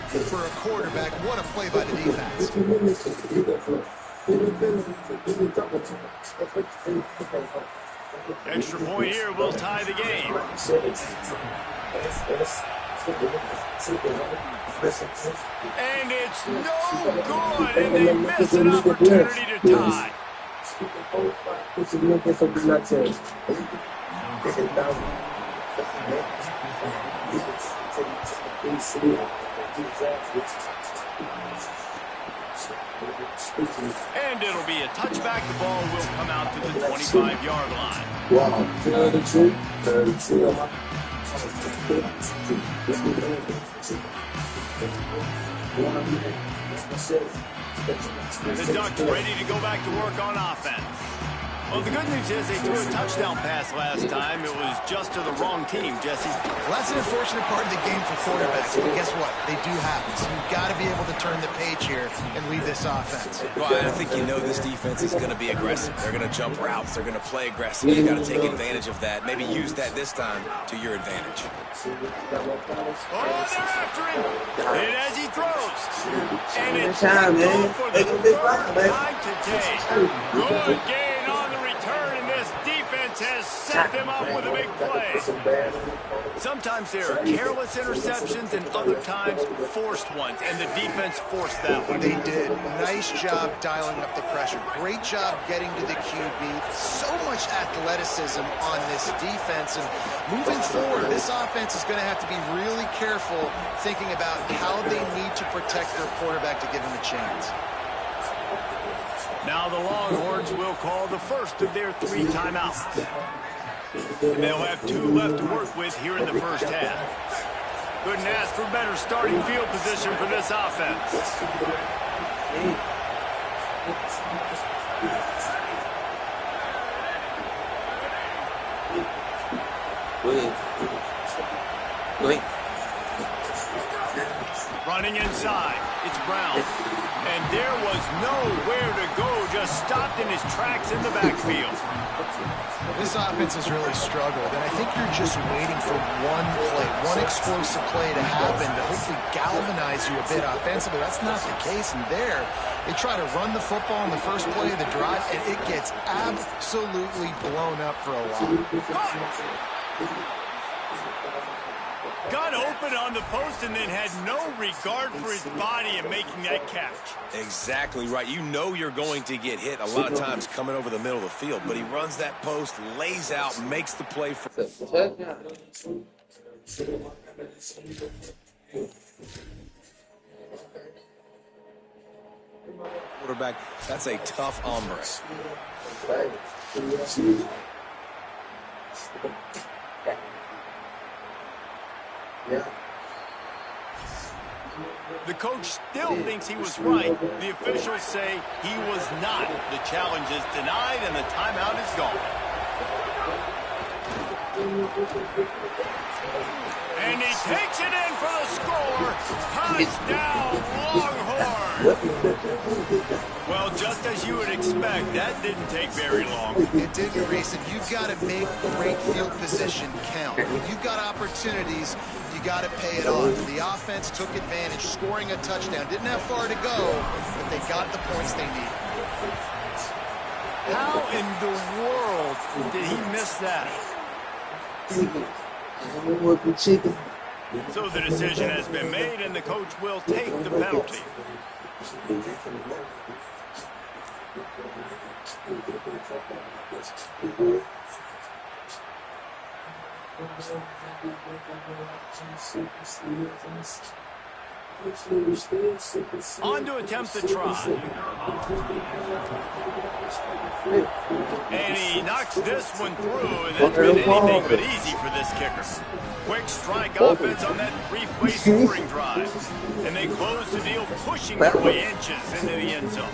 throw for a quarterback. What a play by the defense. Extra point here will tie the game. And it's no good, and they miss an opportunity to tie. And it'll be a touchback. The ball will come out to the 25-yard line. Wow, 32. The Ducks ready to go back to work on offense. Well, the good news is they threw a touchdown pass last time. It was just to the wrong team, Jesse. Well, that's an unfortunate part of the game for quarterbacks, but guess what? They do happen. So you've got to be able to turn the page here and lead this offense. Well, I think you know this defense is going to be aggressive. They're going to jump routes. They're going to play aggressive. You've got to take advantage of that. Maybe use that this time to your advantage. Oh, they're after him. And as he throws. And it's good for the third time today. Good gain on the return, and this defense has set them up with a big play. Sometimes there are careless interceptions and other times forced ones, and the defense forced that one. They did. Nice job dialing up the pressure. Great job getting to the QB. So much athleticism on this defense, and moving forward, this offense is going to have to be really careful thinking about how they need to protect their quarterback to give him a chance. Now the Longhorns will call the first of their 3 timeouts. And they'll have 2 left to work with here in the first half. Couldn't ask for better starting field position for this offense. Running inside, it's Brown. And there was nowhere to go, just stopped in his tracks in the backfield. This offense has really struggled, and I think you're just waiting for one play, one explosive play to happen to hopefully galvanize you a bit offensively. That's not the case, and there, they try to run the football in the first play of the drive, and it gets absolutely blown up for a while. Got open on the post and then had no regard for his body in making that catch. Exactly right. You know you're going to get hit a lot of times coming over the middle of the field, but he runs that post, lays out, makes the play for quarterback. That's a tough hombre. Yeah. The coach still thinks he was right. The officials say he was not. The challenge is denied and the timeout is gone. And he takes it in for the score. Touchdown, Longhorn. Well, just as you would expect, that didn't take very long. It didn't, Reese. You've got to make great field position count. When you've got opportunities, you got to pay it off. The offense took advantage, scoring a touchdown. Didn't have far to go, but they got the points they needed. How in the world did he miss that? So the decision has been made, and the coach will take the penalty. On to attempt the try. And he knocks this one through, and that's been anything but easy for this kicker. Quick strike offense on that 3-play scoring drive. And they close the deal, pushing their way inches into the end zone.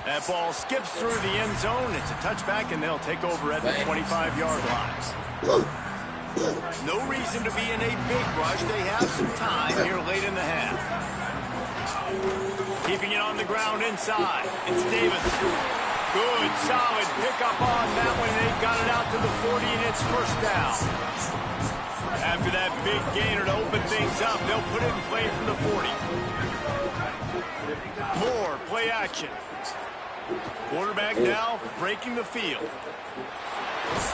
That ball skips through the end zone. It's a touchback, and they'll take over at the 25-yard line. No reason to be in a big rush. They have some time here late in the half. Keeping it on the ground inside. It's Davis. Good, solid pickup on that one. They've got it out to the 40, and it's first down. After that big gainer to open things up, they'll put it in play from the 40. More play action. Quarterback now breaking the field.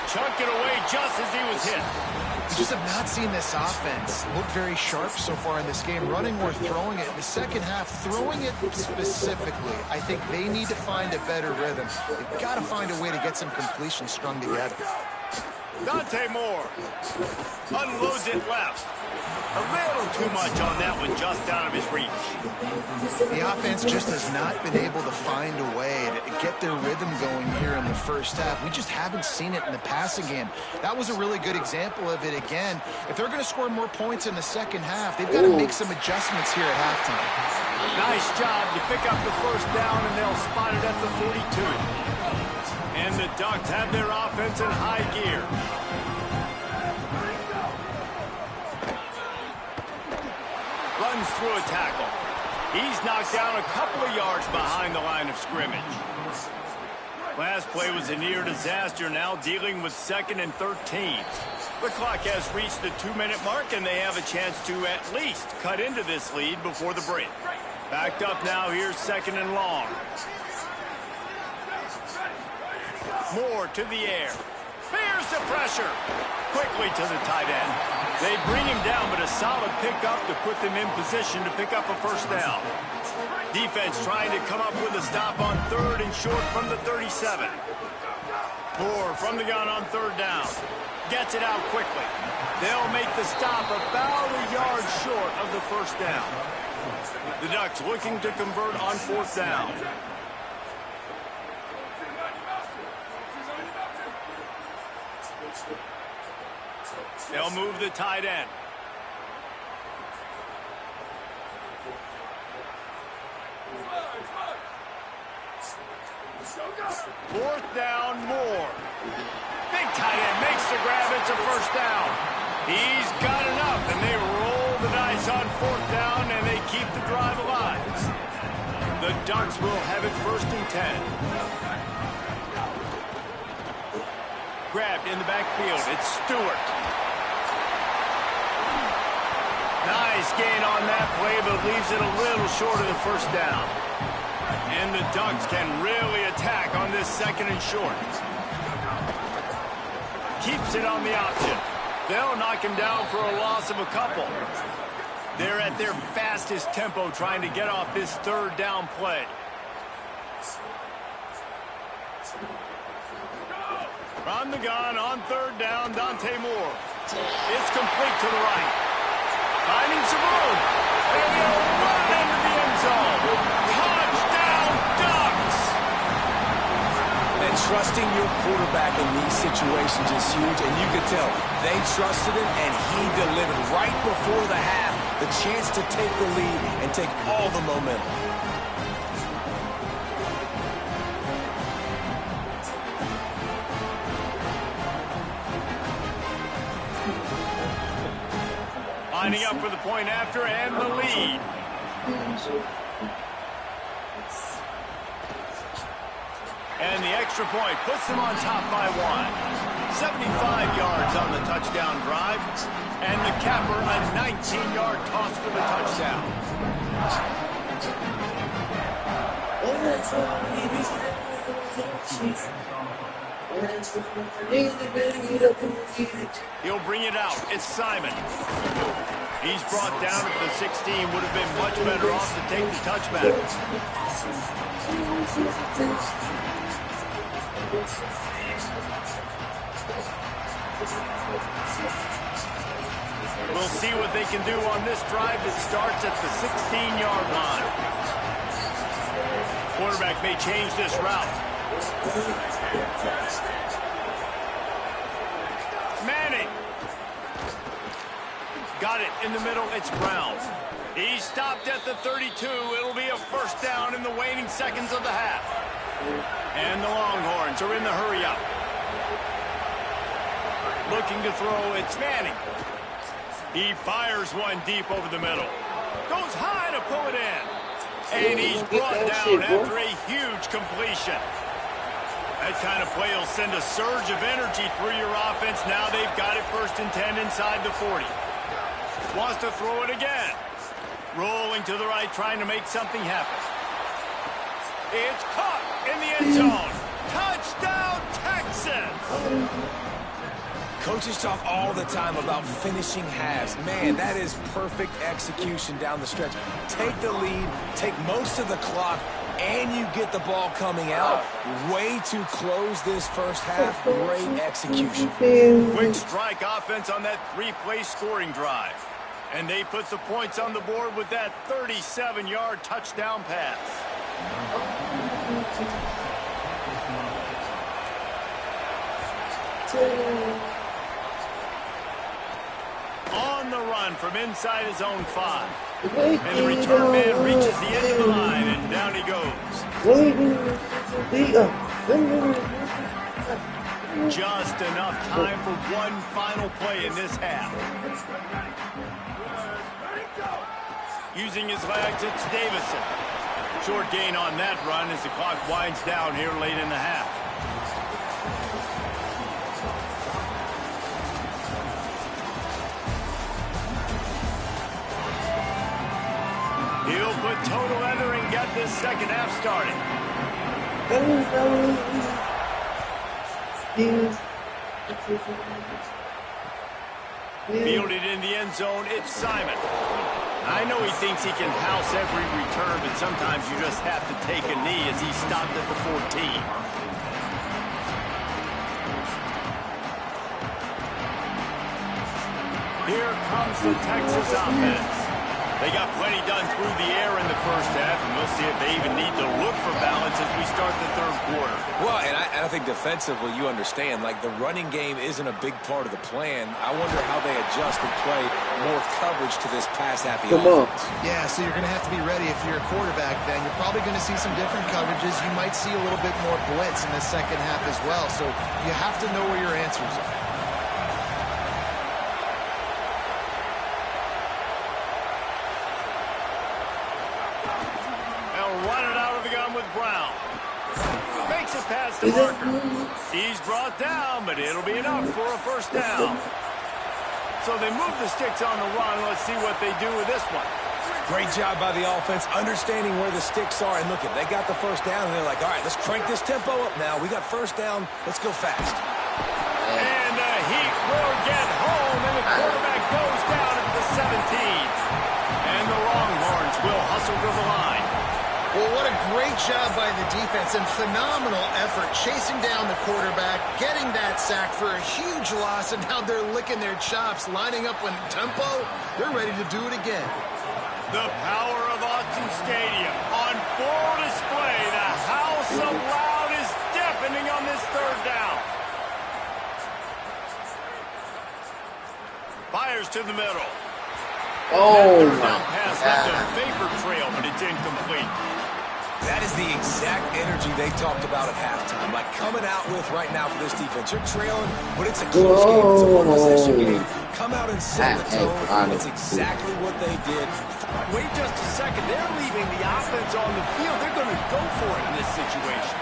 Chunked it away just as he was hit. We just have not seen this offense look very sharp so far in this game, running or throwing it. In the second half, throwing it specifically, I think they need to find a better rhythm. They've got to find a way to get some completions strung together. Dante Moore unloads it left. A little too much on that one, just out of his reach. The offense just has not been able to find a way to get their rhythm going here in the first half. We just haven't seen it in the passing game. That was a really good example of it again. If they're going to score more points in the second half, they've got to make some adjustments here at halftime. Nice job to pick up the first down, and they'll spot it at the 42. And the Ducks have their offense in high gear. Runs through a tackle. He's knocked down a couple of yards behind the line of scrimmage. Last play was a near disaster, now dealing with 2nd and 13. The clock has reached the 2-minute mark, and they have a chance to at least cut into this lead before the break. Backed up now, here's 2nd and long. Moore to the air. Bears the pressure. Quickly to the tight end. They bring him down, but a solid pickup to put them in position to pick up a first down. Defense trying to come up with a stop on 3rd and short from the 37. Moore from the gun on 3rd down. Gets it out quickly. They'll make the stop about a yard short of the first down. The Ducks looking to convert on 4th down. They'll move the tight end. Fourth down, Moore. Big tight end makes the grab. It's a first down. He's got enough, and they roll the dice on 4th down, and they keep the drive alive. The Ducks will have it 1st and 10. Grabbed in the backfield. It's Stewart. Nice gain on that play, but leaves it a little short of the first down. And the Ducks can really attack on this 2nd and short. Keeps it on the option. They'll knock him down for a loss of a couple. They're at their fastest tempo trying to get off this 3rd down play. From the gun on 3rd down, Dante Moore. It's complete to the right. Finding some room. And he'll run into the end zone. Touchdown, Ducks! And trusting your quarterback in these situations is huge, and you could tell they trusted him, and he delivered right before the half. The chance to take the lead and take all the momentum. Lining up for the point after and the lead. And the extra point puts them on top by 1. 75 yards on the touchdown drive. And the capper, a 19-yard toss for the touchdown. He'll bring it out. It's Simon. He's brought down at the 16. Would have been much better off to take the touchback. We'll see what they can do on this drive that starts at the 16-yard line. Quarterback may change this route. Manning. Got it in the middle. It's Brown. He stopped at the 32. It'll be a first down in the waning seconds of the half. And the Longhorns are in the hurry-up. Looking to throw, it's Manning. He fires one deep over the middle. Goes high to pull it in. And he's brought down after a huge completion. That kind of play will send a surge of energy through your offense. Now they've got it 1st and 10 inside the 40. Wants to throw it again. Rolling to the right, trying to make something happen. It's caught in the end zone. Touchdown, Texans! Coaches talk all the time about finishing halves. Man, that is perfect execution down the stretch. Take the lead, take most of the clock, and you get the ball coming out. Way to close this first half. Great execution. Quick strike offense on that 3-play scoring drive. And they put the points on the board with that 37-yard touchdown pass. On the run from inside his own 5. And the return man reaches the end of the line, and down he goes. Just enough time for one final play in this half. Using his legs, it's Davison. Short gain on that run as the clock winds down here late in the half. He'll put total leather and get this second half started. Fielded in the end zone, it's Simon. I know he thinks he can house every return, but sometimes you just have to take a knee as he stopped at the 14. Here comes the Texas offense. They got plenty done through the air in the first half, and we'll see if they even need to look for balance as we start the third quarter. Well, and I think defensively, you understand, like the running game isn't a big part of the plan. I wonder how they adjust and play more coverage to this pass-happy offense. Yeah, so you're going to have to be ready if you're a quarterback then. You're probably going to see some different coverages. You might see a little bit more blitz in the second half as well, so you have to know where your answers are. Brown makes it past the marker. He's brought down, but it'll be enough for a first down. So they move the sticks on the run. Let's see what they do with this one. Great job by the offense, understanding where the sticks are. And look, they got the first down, and they're like, all right, let's crank this tempo up now. We got first down. Let's go fast. And the heat will get home, and the quarterback goes down at the 17. And the Longhorns will hustle to the line. Well, what a great job by the defense and phenomenal effort chasing down the quarterback, getting that sack for a huge loss, and now they're licking their chops, lining up with tempo. They're ready to do it again. The power of Autzen Stadium on full display. The house of loud is deafening on this third down. Fires to the middle. Oh, my pass left a vapor trail, but it's incomplete. That is the exact energy they talked about at halftime. Like coming out with right now for this defense. You're trailing, but it's a close game. It's a one-possession game. Come out and set the tone. It's exactly what they did. Wait just a second. They're leaving the offense on the field. They're going to go for it in this situation.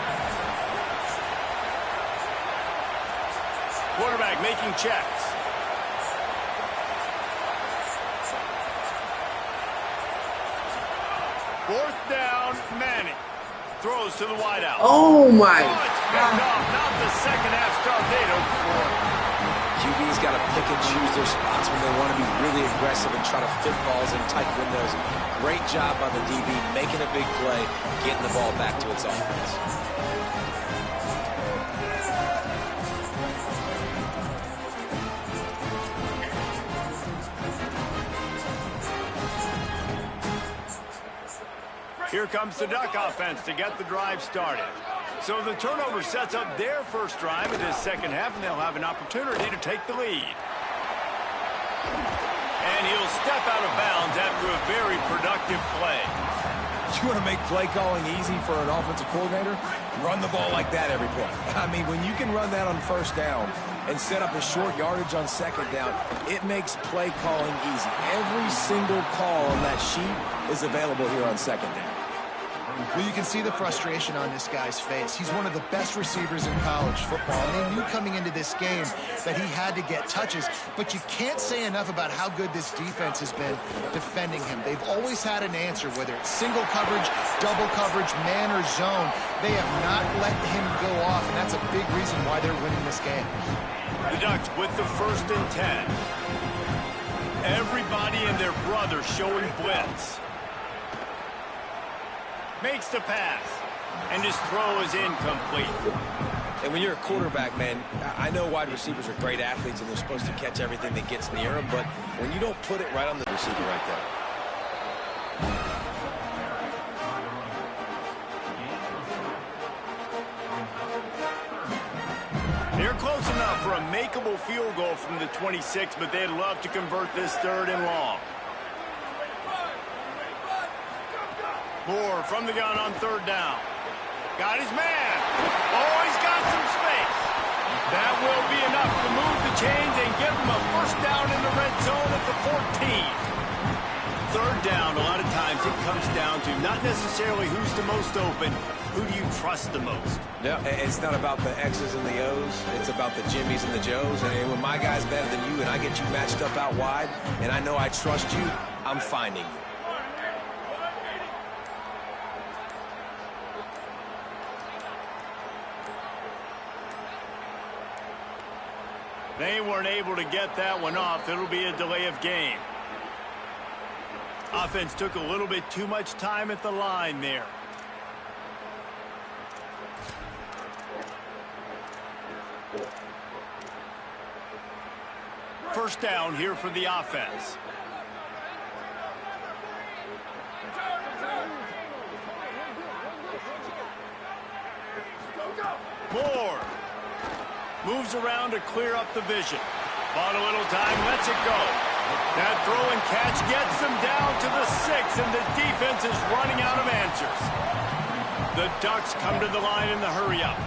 Quarterback making checks. Fourth down, Manning. Throws to the wideout. Oh, my God. It's picked off. Not the second half start they'd hoped for. QB's got to pick and choose their spots when they want to be really aggressive and try to fit balls in tight windows. Great job by the DB, making a big play, getting the ball back to its offense. Here comes the Duck offense to get the drive started. So the turnover sets up their first drive in this second half, and they'll have an opportunity to take the lead. And step out of bounds after a very productive play. You want to make play calling easy for an offensive coordinator? Run the ball like that every play. I mean, when you can run that on first down and set up a short yardage on second down, it makes play calling easy. Every single call on that sheet is available here on second down. Well, you can see the frustration on this guy's face. He's one of the best receivers in college football, and they knew coming into this game that he had to get touches, but you can't say enough about how good this defense has been defending him. They've always had an answer, whether it's single coverage, double coverage, man or zone. They have not let him go off, and that's a big reason why they're winning this game. The Ducks with the 1st and 10. Everybody and their brother showing blitz. Makes the pass, and his throw is incomplete. And when you're a quarterback, man, I know wide receivers are great athletes and they're supposed to catch everything that gets near them, but when you don't put it right on the receiver right there. They're close enough for a makeable field goal from the 26, but they'd love to convert this 3rd and long. Moore from the gun on 3rd down. Got his man. Oh, he's got some space. That will be enough to move the chains and give him a 1st down in the red zone at the 14. 3rd down, a lot of times it comes down to not necessarily who's the most open, who do you trust the most? Yeah, it's not about the X's and the O's. It's about the Jimmies and the Joes. And when my guy's better than you and I get you matched up out wide and I know I trust you, I'm finding you. They weren't able to get that one off. It'll be a delay of game. Offense took a little bit too much time at the line there. First down here for the offense. Moore moves around to clear up the vision. Bought a little time, lets it go. That throw and catch gets them down to the 6, and the defense is running out of answers. The Ducks come to the line in the hurry-up.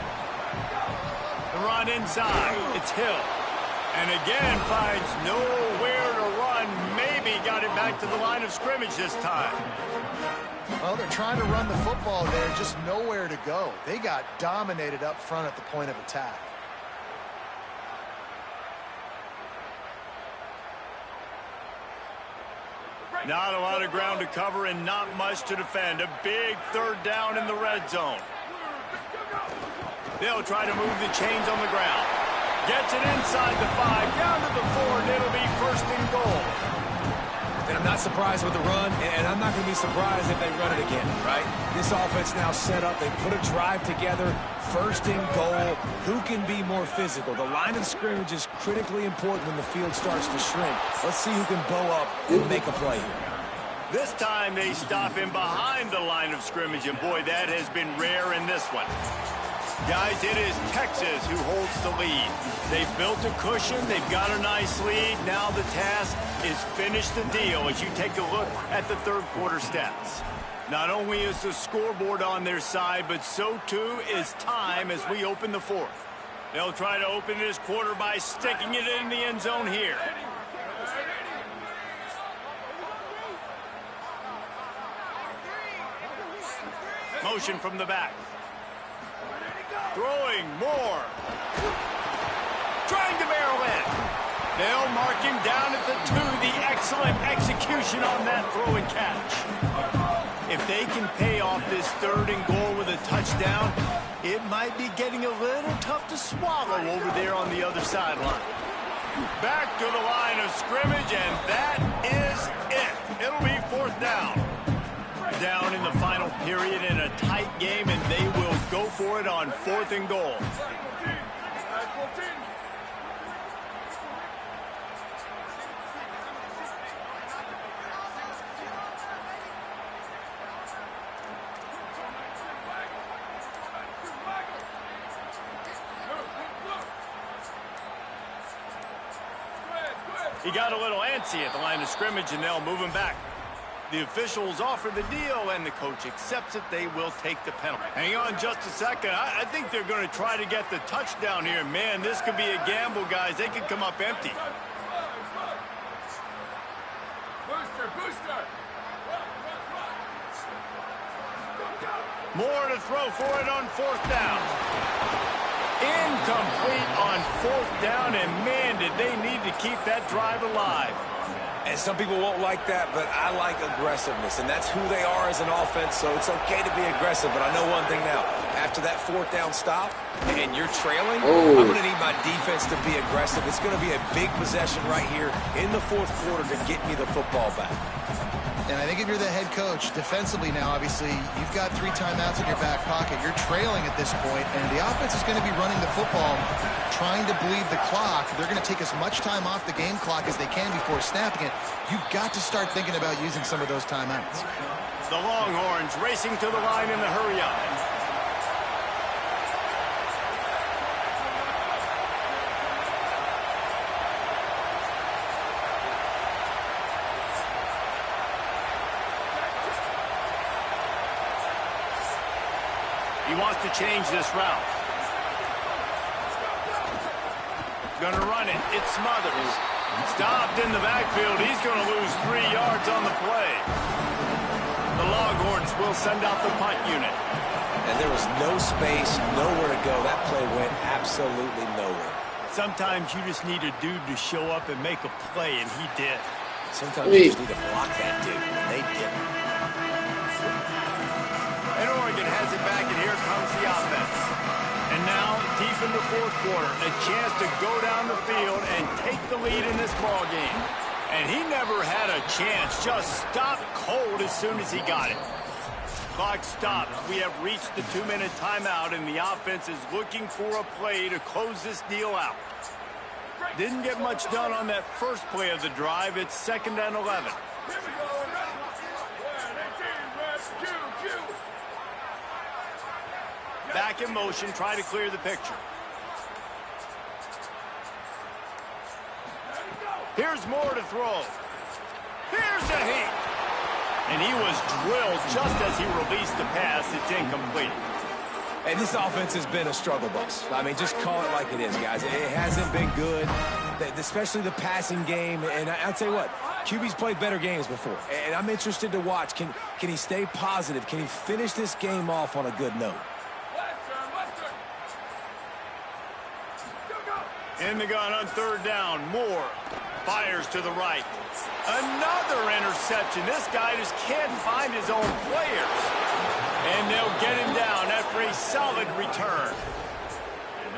The run inside. It's Hill. And again finds nowhere to run. Maybe got it back to the line of scrimmage this time. Well, they're trying to run the football there, just nowhere to go. They got dominated up front at the point of attack. Not a lot of ground to cover and not much to defend. A big 3rd down in the red zone. They'll try to move the chains on the ground. Gets it inside the 5, down to the 4, and it'll be 1st and goal. And I'm not surprised with the run, and I'm not going to be surprised if they run it again, right? This offense now set up. They put a drive together. 1st and goal. Who can be more physical? The line of scrimmage is critically important when the field starts to shrink. Let's see who can bow up and make a play here. This time they stop him behind the line of scrimmage, and boy, that has been rare in this one. Guys, it is Texas who holds the lead. They've built a cushion. They've got a nice lead. Now the task is finish the deal as you take a look at the 3rd quarter stats. Not only is the scoreboard on their side, but so too is time as we open the 4th. They'll try to open this quarter by sticking it in the end zone here. Motion from the back. Throwing more. Trying to barrel in. They'll mark him down at the 2. The excellent execution on that throw and catch. If they can pay off this 3rd and goal with a touchdown, it might be getting a little tough to swallow over there on the other sideline. Back to the line of scrimmage, and that is it. It'll be 4th down. Down in the final period in a tight game, and they will go for it on 4th and goal. He got a little antsy at the line of scrimmage, and they'll move him back. The officials offer the deal, and the coach accepts it. They will take the penalty. Hang on just a second. I think they're going to try to get the touchdown here. Man, this could be a gamble, guys. They could come up empty. Booster. More to throw for it on 4th down. Incomplete on 4th down, and man, did they need to keep that drive alive. And some people won't like that, but I like aggressiveness, and that's who they are as an offense, so it's okay to be aggressive. But I know one thing now. After that 4th down stop, and you're trailing, I'm going to need my defense to be aggressive. It's going to be a big possession right here in the 4th quarter to get me the football back. And I think if you're the head coach, defensively now, obviously, you've got 3 timeouts in your back pocket. You're trailing at this point, and the offense is going to be running the football, trying to bleed the clock. They're going to take as much time off the game clock as they can before snapping it. You've got to start thinking about using some of those timeouts. The Longhorns racing to the line in the hurry-up. He wants to change this route. Gonna run it. It Smothers. Stopped in the backfield. He's gonna lose 3 yards on the play. The Longhorns will send out the punt unit. And there was no space, nowhere to go. That play went absolutely nowhere. Sometimes you just need a dude to show up and make a play, and he did. Sometimes you just need to block that dude, and they didn't. And Oregon has it back, and here comes the offense. And now, deep in the 4th quarter, a chance to go down the field and take the lead in this ball game. And he never had a chance, just stopped cold as soon as he got it. Clock stops. We have reached the 2-minute timeout, and the offense is looking for a play to close this deal out. Didn't get much done on that first play of the drive. It's 2nd and 11. Back in motion, try to clear the picture. Here's more to throw. Here's a heat. And he was drilled just as he released the pass. It's incomplete. And this offense has been a struggle bus. I mean, just call it like it is, guys. It hasn't been good, especially the passing game. And I'll tell you what, QB's played better games before. And I'm interested to watch. Can he stay positive? Can he finish this game off on a good note? In the gun on 3rd down. Moore fires to the right. Another interception. This guy just can't find his own players. And they'll get him down after a solid return.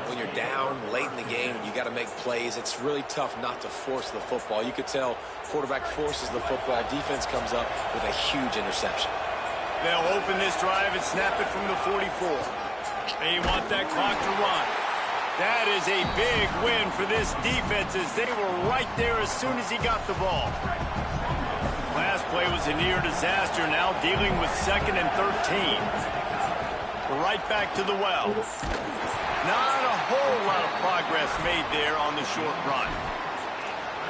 When you're down late in the game, you got to make plays. It's really tough not to force the football. You could tell quarterback forces the football. Defense comes up with a huge interception. They'll open this drive and snap it from the 44. They want that clock to run. That is a big win for this defense as they were right there as soon as he got the ball. Last play was a near disaster, now dealing with 2nd and 13. We're right back to the well. Not a whole lot of progress made there on the short run.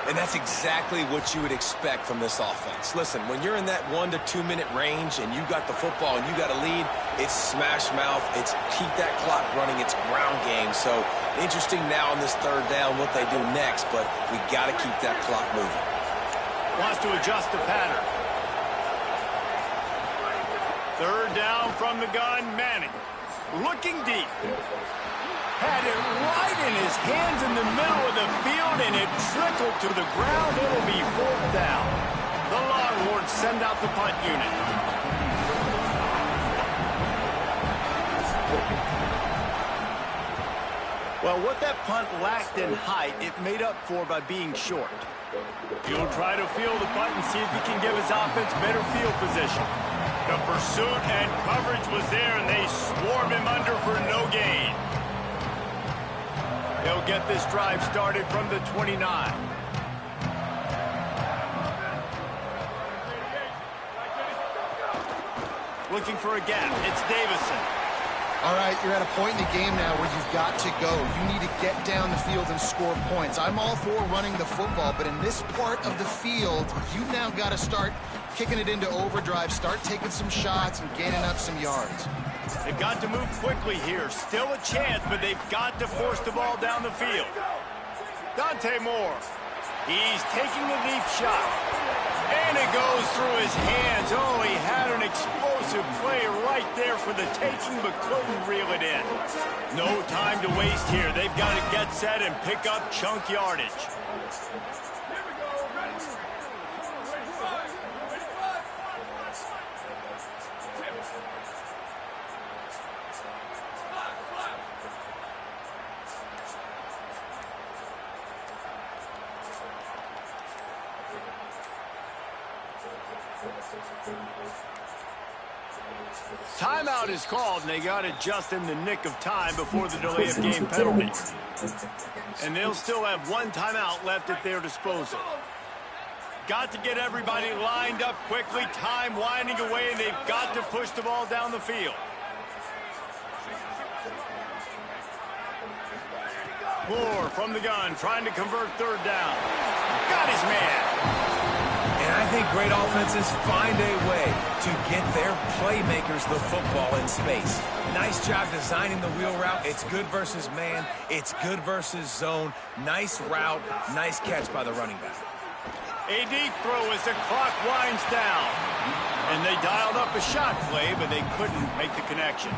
And that's exactly what you would expect from this offense. Listen, when you're in that 1 to 2 minute range and you got the football and you got a lead, it's smash mouth, it's keep that clock running, it's ground game. So interesting now on this 3rd down what they do next, but we got to keep that clock moving. Wants to adjust the pattern. 3rd down from the gun, Manning. Looking deep. Had it right in his hands in the middle of the field, and it trickled to the ground. It'll be 4th down. The Longhorns send out the punt unit. Well, what that punt lacked in height, it made up for by being short. He'll try to field the punt and see if he can give his offense better field position. The pursuit and coverage was there, and they swarm him under for no gain. They'll get this drive started from the 29. Looking for a gap. It's Davison. All right, you're at a point in the game now where you've got to go. You need to get down the field and score points. I'm all for running the football, but in this part of the field, you've now got to start kicking it into overdrive, start taking some shots and gaining up some yards. They've got to move quickly here. Still a chance, but they've got to force the ball down the field. Dante Moore. He's taking the deep shot. And it goes through his hands. Oh, he had an explosive play right there for the taking, but couldn't reel it in. No time to waste here. They've got to get set and pick up chunk yardage. Timeout is called, and they got it just in the nick of time before the delay of game penalty. And they'll still have one timeout left at their disposal. Got to get everybody lined up quickly, time winding away, and they've got to push the ball down the field. Moore from the gun, trying to convert third down. Got his man. And I think great offenses find a way to get their playmakers the football in space. Nice job designing the wheel route. It's good versus man. It's good versus zone. Nice route. Nice catch by the running back. A deep throw as the clock winds down. And they dialed up a shot play, but they couldn't make the connection.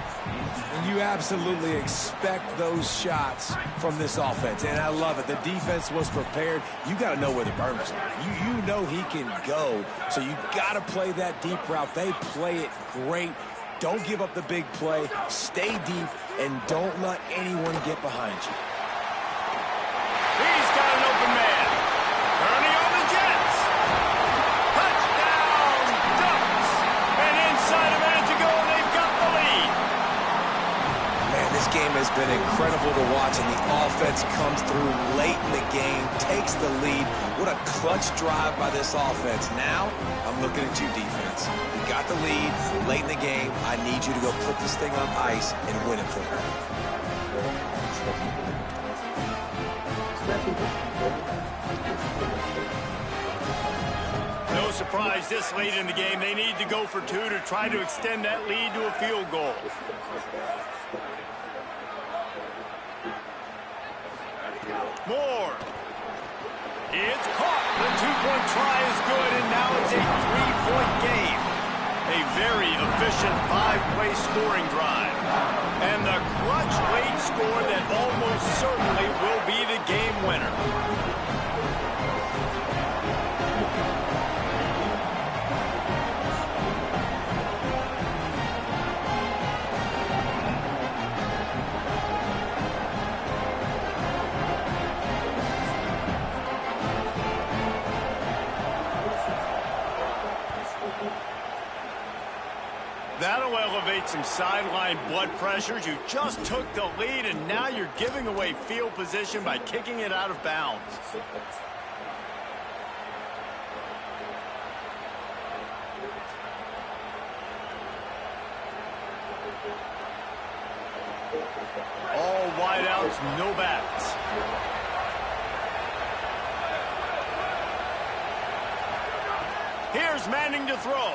And you absolutely expect those shots from this offense, and I love it. The defense was prepared. You got to know where the burners are. You know he can go, so you got to play that deep route. They play it great. Don't give up the big play. Stay deep, and don't let anyone get behind you. He's got an open man. Turning on the Jets. Touchdown, Ducks. And inside a minute to go, they've got the lead. Man, this game has been incredible to watch, and the offense comes through late in the game, takes the lead. What a clutch drive by this offense. Now, I'm looking at you, defense. You got the lead late in the game. I need you to go put this thing on ice and win it for me. No surprise this late in the game. They need to go for two to try to extend that lead to a field goal. Moore. It's caught. The two-point try is good, and now it's a three-point game. A very efficient five-play scoring drive. And the clutch late score that almost certainly will be the game winner. That'll elevate some sideline blood pressures. You just took the lead, and now you're giving away field position by kicking it out of bounds. All wideouts, no backs. Here's Manning to throw.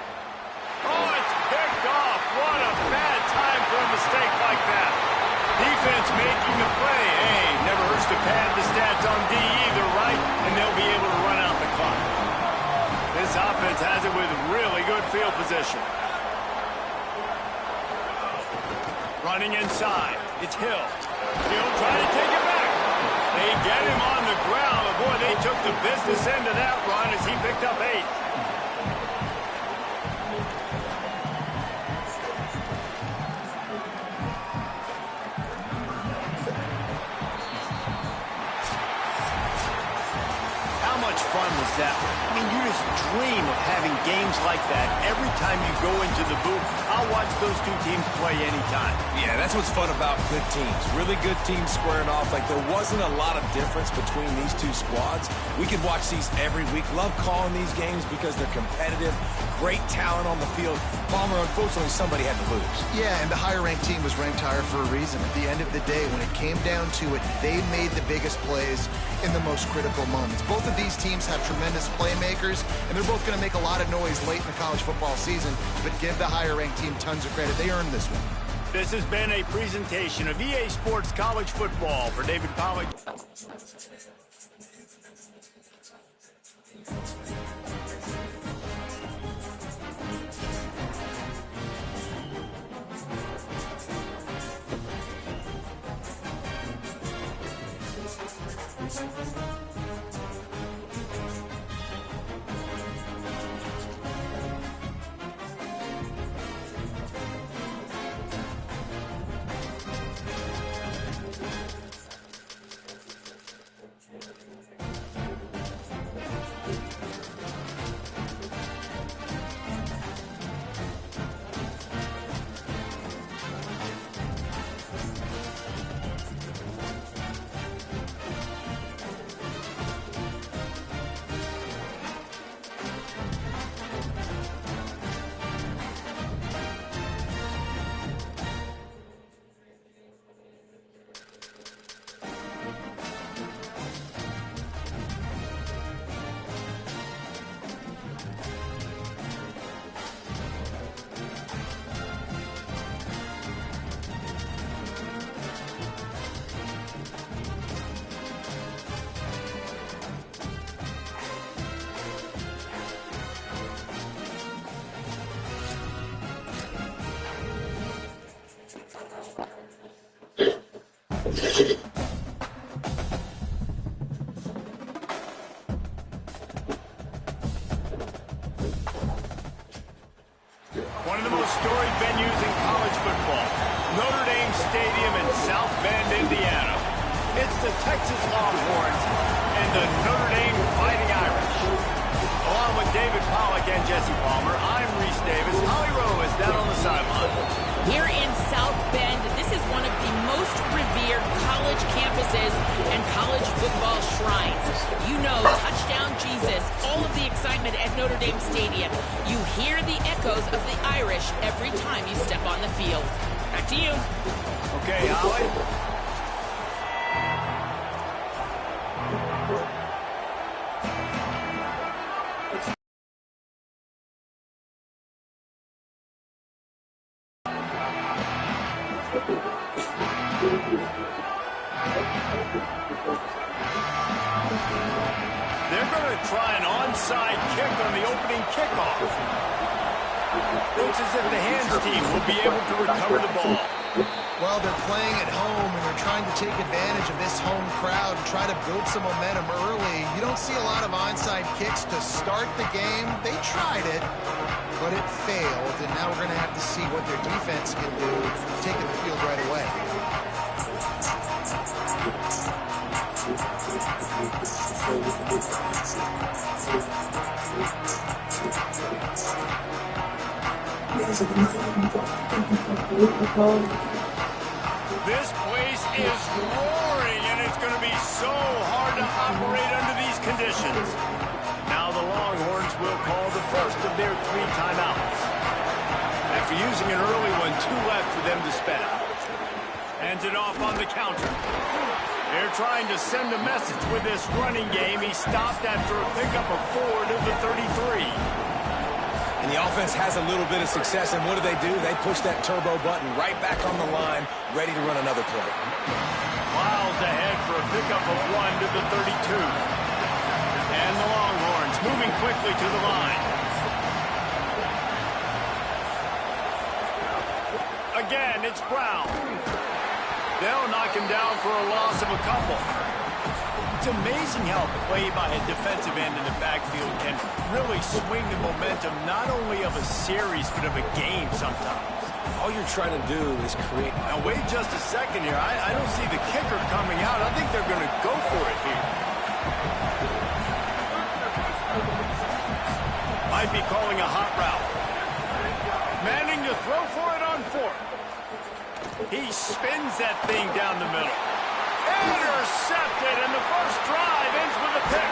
Oh, it's picked off. What a bad time for a mistake like that. Defense making the play. Hey, never hurts to pad the stats on D either, right? And they'll be able to run out the clock. This offense has it with really good field position. Running inside. It's Hill. Hill trying to take it back. They get him on the ground. But boy, they took the business end of that run as he picked up 8. Fun was that? I mean, you just dream of having games like that every time you go into the booth. I'll watch those two teams play anytime. Yeah, that's what's fun about good teams. Really good teams squaring off. Like, there wasn't a lot of difference between these two squads. We could watch these every week. Love calling these games because they're competitive. Great talent on the field. Palmer, unfortunately, somebody had to lose. Yeah, and the higher-ranked team was ranked higher for a reason. At the end of the day, when it came down to it, they made the biggest plays in the most critical moments. Both of these teams have tremendous playmakers, and they're both going to make a lot of noise late in the college football season, but give the higher-ranked team tons of credit. They earned this one. This has been a presentation of EA Sports College Football. For David Pollack. One of the most storied venues in college football, Notre Dame Stadium in South Bend, Indiana. It's the Texas Longhorns and the Notre Dame Fighting Irish. Along with David Pollack and Jesse Palmer, I'm Reese Davis. Holly Rowe is down on the sideline. Here in South Bend, this is one of the most revered college campuses and college football shrines. You know, touchdown Jesus, all of the excitement at Notre Dame Stadium. You hear the echoes of the Irish every time you step on the field. Back to you. Okay, Holly. They're going to try an onside kick on the opening kickoff. Looks as if the hands team will be able to recover the ball. Well, they're playing at home, and they're trying to take advantage of this home crowd and try to build some momentum early. You don't see a lot of onside kicks to start the game. They tried it, but it failed, and now we're going to have to see what their defense can do, taking the field right away. This place is roaring, and it's going to be so hard to operate under these conditions. Now the Longhorns will call the first of their 3 timeouts. After using an early one, 2 left for them to spend. Hands it off on the counter. They're trying to send a message with this running game. He stopped after a pickup of 4 to the 33. And the offense has a little bit of success, and what do? They push that turbo button right back on the line, ready to run another play. Miles ahead for a pickup of 1 to the 32. And the Longhorns moving quickly to the line. Again, it's Brown. They'll knock him down for a loss of a couple. It's amazing how play by a defensive end in the backfield can really swing the momentum not only of a series but of a game sometimes. All you're trying to do is create... Now wait just a second here. I don't see the kicker coming out. I think they're going to go for it here. Might be calling a hot route. Manning to throw for it on fourth. He spins that thing down the middle. Intercepted, and the first drive ends with a pick.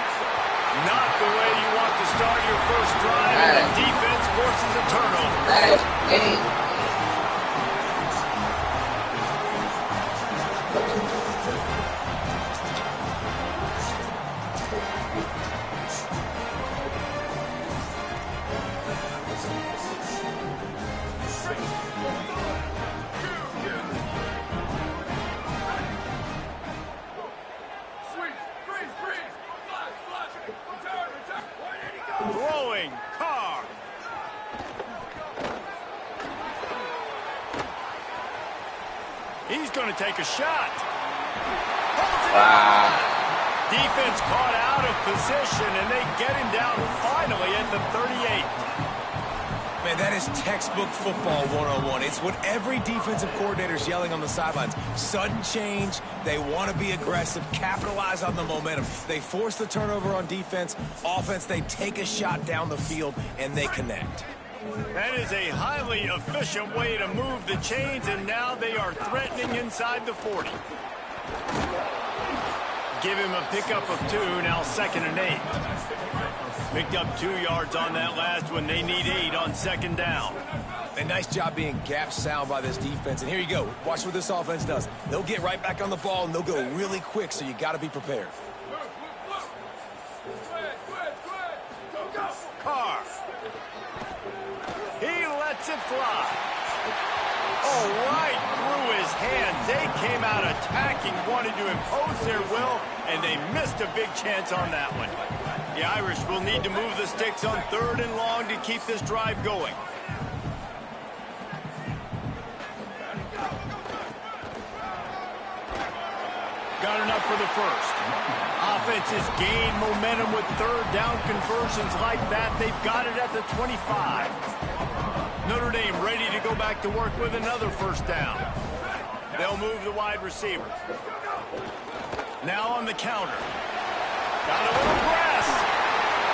Not the way you want to start your first drive, and the defense forces a turnover. Throwing, Ncaa. He's going to take a shot. Wow. Defense caught out of position, and they get him down finally at the 38. Man, that is textbook football 101. It's what every defensive coordinator is yelling on the sidelines. Sudden change. They want to be aggressive, capitalize on the momentum. They force the turnover on defense. Offense, they take a shot down the field, and they connect. That is a highly efficient way to move the chains, and now they are threatening inside the 40. Give him a pickup of 2, now 2nd and 8. Picked up 2 yards on that last one. They need 8 on 2nd down. A nice job being gap sound by this defense. And here you go. Watch what this offense does. They'll get right back on the ball, and they'll go really quick, so you got to be prepared. Carr. He lets it fly. Oh, right through his hands. They came out attacking, wanted to impose their will, and they missed a big chance on that one. The Irish will need to move the sticks on 3rd and long to keep this drive going. Got enough for the first. Offenses gain momentum with 3rd down conversions like that. They've got it at the 25. Notre Dame ready to go back to work with another 1st down. They'll move the wide receiver. Now on the counter. Got a little press.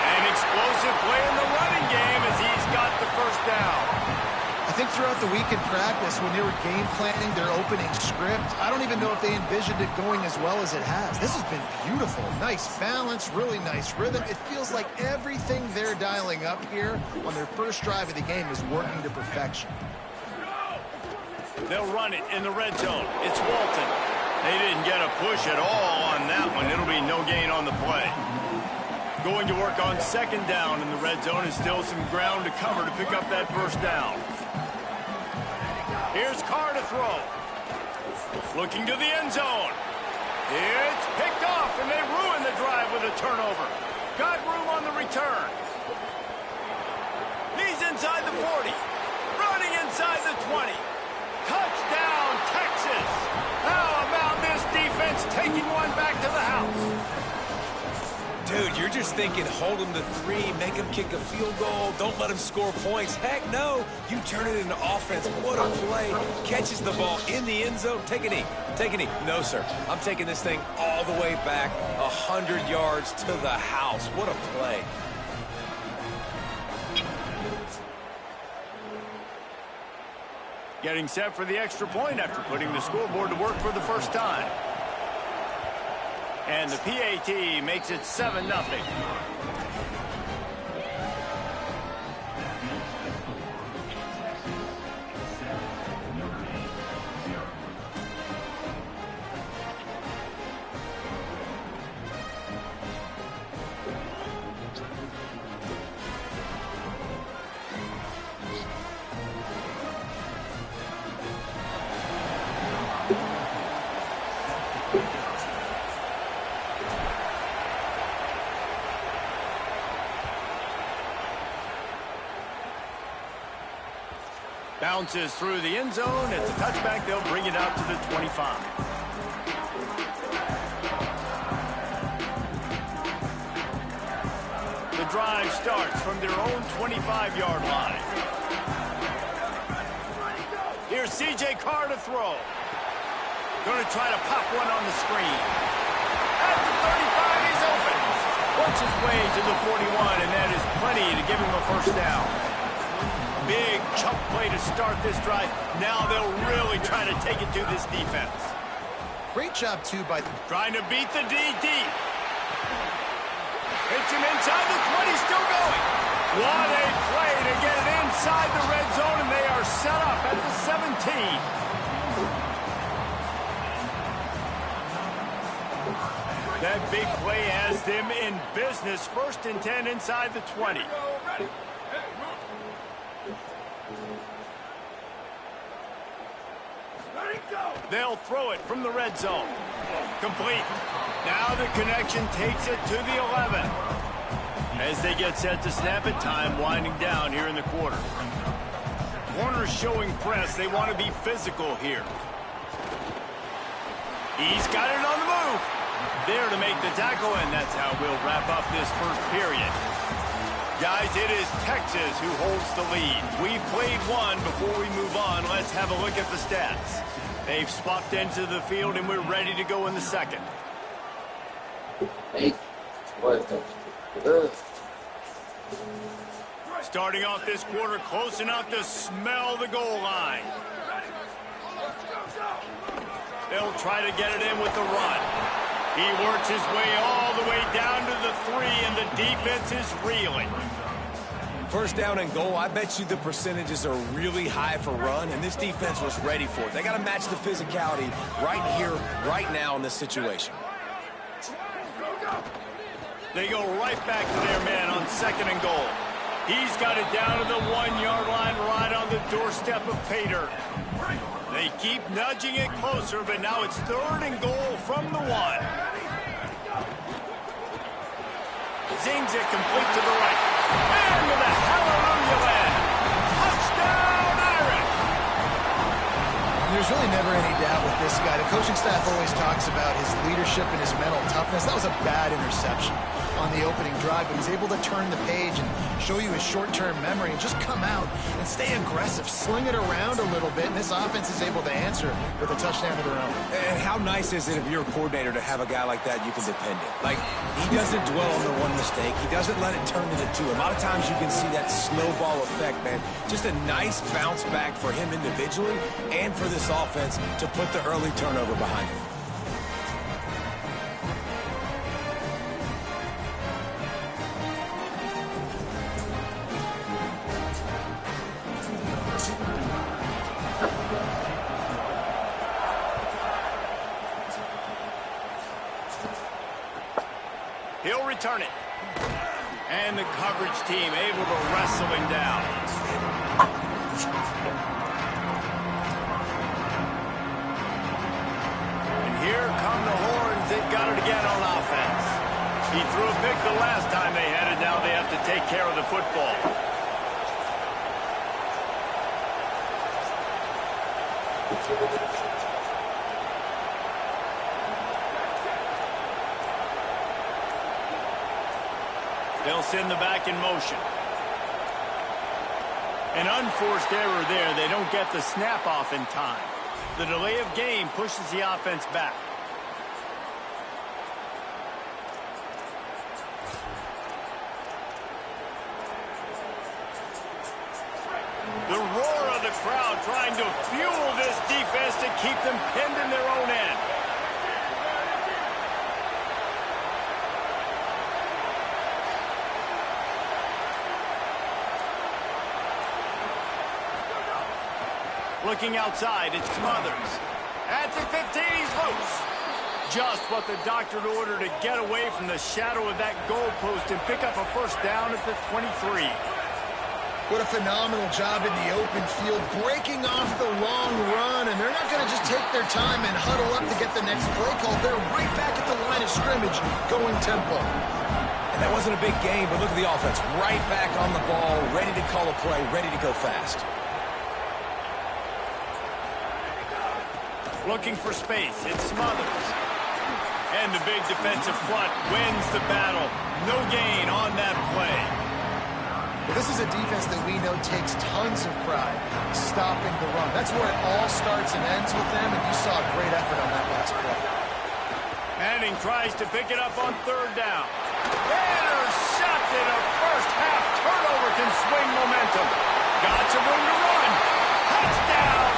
An explosive play in the running game as he's got the 1st down. I think throughout the week in practice, when they were game planning their opening script, I don't even know if they envisioned it going as well as it has. This has been beautiful. Nice balance, really nice rhythm. It feels like everything they're dialing up here on their first drive of the game is working to perfection. They'll run it in the red zone. It's Walton. They didn't get a push at all on that one. It'll be no gain on the play. Going to work on 2nd down in the red zone, and still some ground to cover to pick up that 1st down. Here's Carr to throw. Looking to the end zone. It's picked off, and they ruin the drive with a turnover. Got room on the return. He's inside the 40. Running inside the 20. Touchdown, Texas. How about this defense taking one back to the house? Dude, you're just thinking, hold him to 3, make him kick a field goal, don't let him score points. Heck no, you turn it into offense. What a play. Catches the ball in the end zone. Take a knee. Take a knee. No, sir. I'm taking this thing all the way back 100 yards to the house. What a play. Getting set for the extra point after putting the scoreboard to work for the 1st time. And the PAT makes it 7-0. Bounces through the end zone. It's a touchback. They'll bring it out to the 25. The drive starts from their own 25-yard line. Here's C.J. Carr to throw. Going to try to pop one on the screen. At the 35, he's open. Works his way to the 41, and that is plenty to give him a first down. Big chunk play to start this drive. Now they'll really try to take it to this defense. Great job, too, by... Trying to beat the D deep. Hits him inside the 20, still going. What a play to get it inside the red zone, and they are set up at the 17. That big play has them in business. 1st and 10 inside the 20. They'll throw it from the red zone. Complete. Now the connection takes it to the 11. As they get set to snap it, time winding down here in the quarter. Corners showing press. They want to be physical here. He's got it on the move. There to make the tackle, and that's how we'll wrap up this first period. Guys, it is Texas who holds the lead. We've played one. Before we move on, let's have a look at the stats. They've swapped into the field, and we're ready to go in the second. Starting off this quarter, close enough to smell the goal line. They'll try to get it in with the run. He works his way all the way down to the 3, and the defense is reeling. First down and goal, I bet you the percentages are really high for run, and this defense was ready for it. They got to match the physicality right here, right now in this situation. They go right back to their man on 2nd and goal. He's got it down to the 1-yard line, right on the doorstep of Pater. They keep nudging it closer, but now it's 3rd and goal from the 1. Zings it complete to the right. And with a hallelujah land. Touchdown, Irish! There's really never any doubt with this guy. The coaching staff always talks about his leadership and his mental toughness. That was a bad interception on the opening drive, but he's able to turn the page and show you his short-term memory and just come out and stay aggressive, sling it around a little bit, and this offense is able to answer with a touchdown of their own. And how nice is it if you're a coordinator to have a guy like that you can depend on? Like, he doesn't dwell on the one mistake. He doesn't let it turn into 2. A lot of times you can see that snowball effect, man. Just a nice bounce back for him individually and for this offense to put the early turnover behind him. He'll return it. And the coverage team able to wrestle him down. And here come the horns. They've got it again on offense. He threw a pick the last time they had it. Now they have to take care of the football. They'll send the back in motion. An unforced error there. They don't get the snap off in time. The delay of game pushes the offense back. The roar of the crowd trying to fuel this defense to keep them pinned in their own end. Looking outside, it's Smothers. At the 15, he's loose. Just what the doctor ordered to get away from the shadow of that goalpost and pick up a first down at the 23. What a phenomenal job in the open field, breaking off the long run, and they're not going to just take their time and huddle up to get the next play call. They're right back at the line of scrimmage, going tempo. And that wasn't a big game, but look at the offense. Right back on the ball, ready to call a play, ready to go fast. Looking for space, it's Smothers. And the big defensive front wins the battle. No gain on that play. Well, this is a defense that we know takes tons of pride stopping the run. That's where it all starts and ends with them, and you saw a great effort on that last play. Manning tries to pick it up on 3rd down. Intercepted. A first-half turnover can swing momentum. Got some room to run. Touchdown,